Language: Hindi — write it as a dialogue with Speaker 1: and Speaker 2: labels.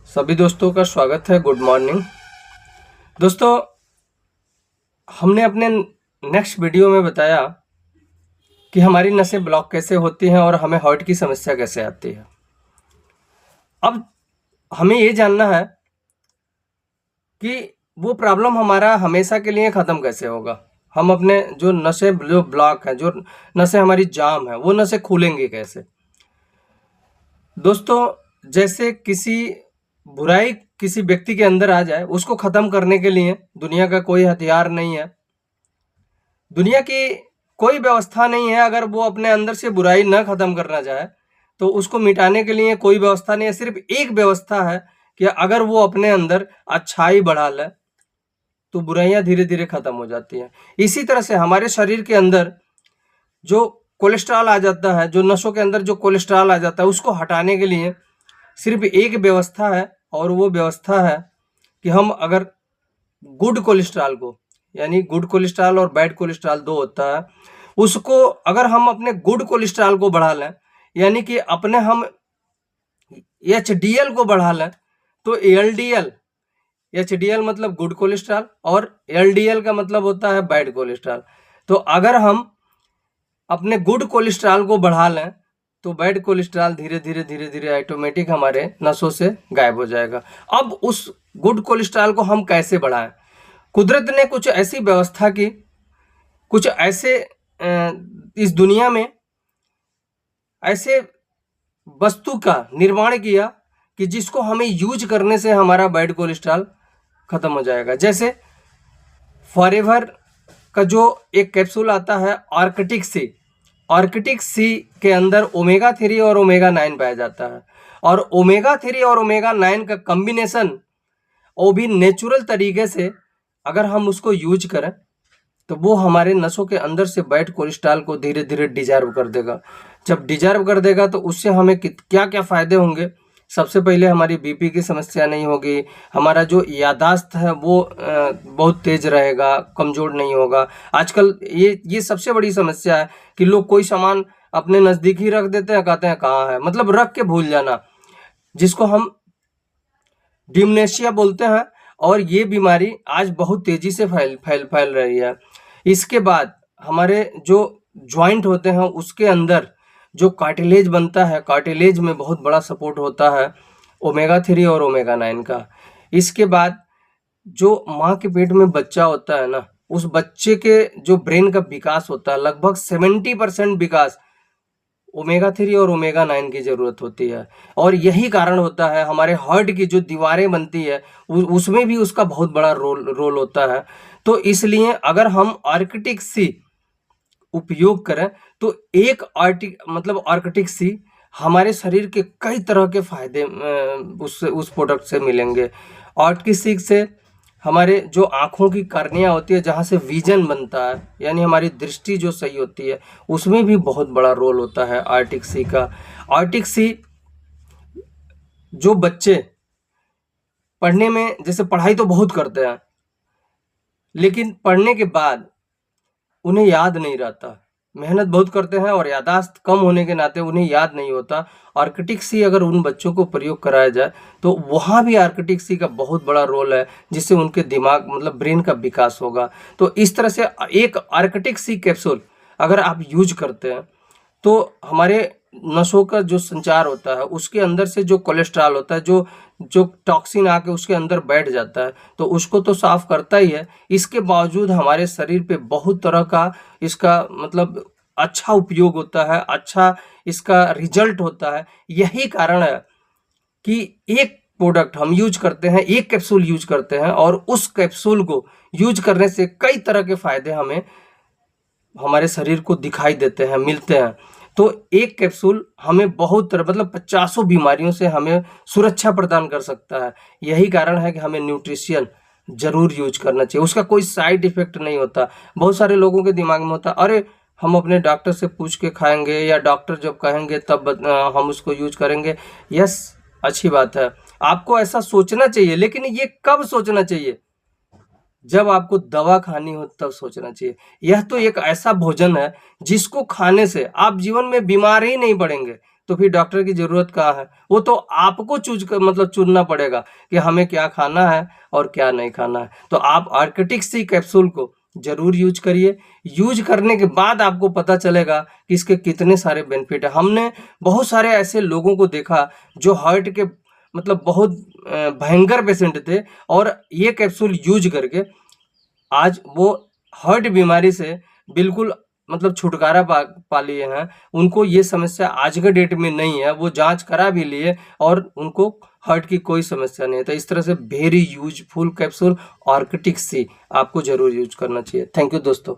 Speaker 1: सभी दोस्तों का स्वागत है। गुड मॉर्निंग दोस्तों। हमने अपने नेक्स्ट वीडियो में बताया कि हमारी नसें ब्लॉक कैसे होती हैं और हमें हार्ट की समस्या कैसे आती है। अब हमें ये जानना है कि वो प्रॉब्लम हमारा हमेशा के लिए ख़त्म कैसे होगा। हम अपने जो नसें जो ब्लॉक हैं, जो नसें हमारी जाम है, वो नसें खुलेंगी कैसे। दोस्तों, जैसे किसी बुराई किसी व्यक्ति के अंदर आ जाए, उसको ख़त्म करने के लिए दुनिया का कोई हथियार नहीं है, दुनिया की कोई व्यवस्था नहीं है। अगर वो अपने अंदर से बुराई न ख़त्म करना चाहे तो उसको मिटाने के लिए कोई व्यवस्था नहीं है। सिर्फ एक व्यवस्था है कि अगर वो अपने अंदर अच्छाई बढ़ा ले तो बुराइयां धीरे धीरे ख़त्म हो जाती हैं। इसी तरह से हमारे शरीर के अंदर जो कोलेस्ट्रॉल आ जाता है, जो नसों के अंदर जो कोलेस्ट्रॉल आ जाता है, उसको हटाने के लिए सिर्फ एक व्यवस्था है, और वो व्यवस्था है कि हम अगर गुड कोलेस्ट्रॉल को, यानी गुड कोलेस्ट्रॉल और बैड कोलेस्ट्रॉल दो होता है, उसको अगर हम अपने गुड कोलेस्ट्रॉल को बढ़ा लें, यानी कि अपने हम एचडीएल को बढ़ा लें, तो एलडीएल, एचडीएल मतलब गुड कोलेस्ट्रॉल और एलडीएल का मतलब होता है बैड कोलेस्ट्रॉल। तो अगर हम अपने गुड कोलेस्ट्रॉल को बढ़ा लें तो बैड कोलेस्ट्रॉल धीरे धीरे धीरे धीरे ऑटोमेटिक हमारे नसों से गायब हो जाएगा। अब उस गुड कोलेस्ट्रॉल को हम कैसे बढ़ाएं। कुदरत ने कुछ ऐसी व्यवस्था की, कुछ ऐसे इस दुनिया में ऐसे वस्तु का निर्माण किया कि जिसको हमें यूज करने से हमारा बैड कोलेस्ट्रॉल खत्म हो जाएगा। जैसे फॉरएवर का जो एक कैप्सूल आता है आर्कटिक सी, आर्कटिक सी के अंदर ओमेगा 3 और ओमेगा 9 पाया जाता है, और ओमेगा 3 और ओमेगा 9 का कॉम्बिनेशन, वो भी नेचुरल तरीके से अगर हम उसको यूज करें तो वो हमारे नसों के अंदर से बैड कोलेस्ट्रॉल को धीरे धीरे डिजर्व कर देगा। जब डिजर्व कर देगा तो उससे हमें क्या क्या फ़ायदे होंगे। सबसे पहले हमारी बीपी की समस्या नहीं होगी, हमारा जो यादाश्त है वो बहुत तेज रहेगा, कमज़ोर नहीं होगा। आजकल ये सबसे बड़ी समस्या है कि लोग कोई सामान अपने नज़दीक ही रख देते हैं, कहते हैं कहाँ है, मतलब रख के भूल जाना, जिसको हम डिमनेशिया बोलते हैं। और ये बीमारी आज बहुत तेज़ी से फैल रही है। इसके बाद हमारे जो जॉइंट होते हैं उसके अंदर जो कार्टिलेज बनता है, कार्टिलेज में बहुत बड़ा सपोर्ट होता है ओमेगा 3 और ओमेगा 9 का। इसके बाद जो माँ के पेट में बच्चा होता है ना, उस बच्चे के जो ब्रेन का विकास होता है, लगभग 70% विकास ओमेगा 3 और ओमेगा 9 की ज़रूरत होती है। और यही कारण होता है हमारे हार्ट की जो दीवारें बनती है उसमें भी उसका बहुत बड़ा रोल होता है। तो इसलिए अगर हम आर्कटिक सी उपयोग करें तो एक आर्कटिक सी हमारे शरीर के कई तरह के फायदे उस प्रोडक्ट से मिलेंगे। आर्कटिक सी से हमारे जो आँखों की कार्निया होती है, जहाँ से विजन बनता है, यानी हमारी दृष्टि जो सही होती है, उसमें भी बहुत बड़ा रोल होता है आर्कटिक सी का। आर्कटिक सी जो बच्चे पढ़ने में, जैसे पढ़ाई तो बहुत करते हैं, लेकिन पढ़ने के बाद उन्हें याद नहीं रहता, मेहनत बहुत करते हैं और यादाश्त कम होने के नाते उन्हें याद नहीं होता। आर्कटिक सी अगर उन बच्चों को प्रयोग कराया जाए तो वहाँ भी आर्कटिक सी का बहुत बड़ा रोल है, जिससे उनके दिमाग मतलब ब्रेन का विकास होगा। तो इस तरह से एक आर्कटिक सी कैप्सूल अगर आप यूज करते हैं तो हमारे नसों का जो संचार होता है, उसके अंदर से जो कोलेस्ट्रॉल होता है, जो जो टॉक्सिन आके उसके अंदर बैठ जाता है, तो उसको तो साफ करता ही है। इसके बावजूद हमारे शरीर पे बहुत तरह का इसका मतलब अच्छा उपयोग होता है, अच्छा इसका रिजल्ट होता है। यही कारण है कि एक प्रोडक्ट हम यूज करते हैं, एक कैप्सूल यूज करते हैं, और उस कैप्सूल को यूज करने से कई तरह के फायदे हमें हमारे शरीर को दिखाई देते हैं, मिलते हैं। तो एक कैप्सूल हमें बहुत तरह मतलब 50 बीमारियों से हमें सुरक्षा प्रदान कर सकता है। यही कारण है कि हमें न्यूट्रिशन जरूर यूज करना चाहिए, उसका कोई साइड इफेक्ट नहीं होता। बहुत सारे लोगों के दिमाग में होता, अरे हम अपने डॉक्टर से पूछ के खाएंगे, या डॉक्टर जब कहेंगे तब हम उसको यूज करेंगे। यस, अच्छी बात है, आपको ऐसा सोचना चाहिए, लेकिन ये कब सोचना चाहिए? जब आपको दवा खानी हो तब सोचना चाहिए। यह तो एक ऐसा भोजन है जिसको खाने से आप जीवन में बीमार ही नहीं पड़ेंगे। तो फिर डॉक्टर की ज़रूरत कहाँ है? वो तो आपको चुनना पड़ेगा कि हमें क्या खाना है और क्या नहीं खाना है। तो आप आर्किटिक सी कैप्सूल को ज़रूर यूज करिए। यूज करने के बाद आपको पता चलेगा कि इसके कितने सारे बेनिफिट है। हमने बहुत सारे ऐसे लोगों को देखा जो हार्ट के बहुत भयंकर पेशेंट थे, और ये कैप्सूल यूज करके आज वो हार्ट बीमारी से बिल्कुल छुटकारा पा लिए हैं। उनको ये समस्या आज के डेट में नहीं है, वो जांच करा भी लिए और उनको हार्ट की कोई समस्या नहीं है। तो इस तरह से वेरी यूजफुल कैप्सूल आर्किटिक सी आपको जरूर यूज करना चाहिए। थैंक यू दोस्तों।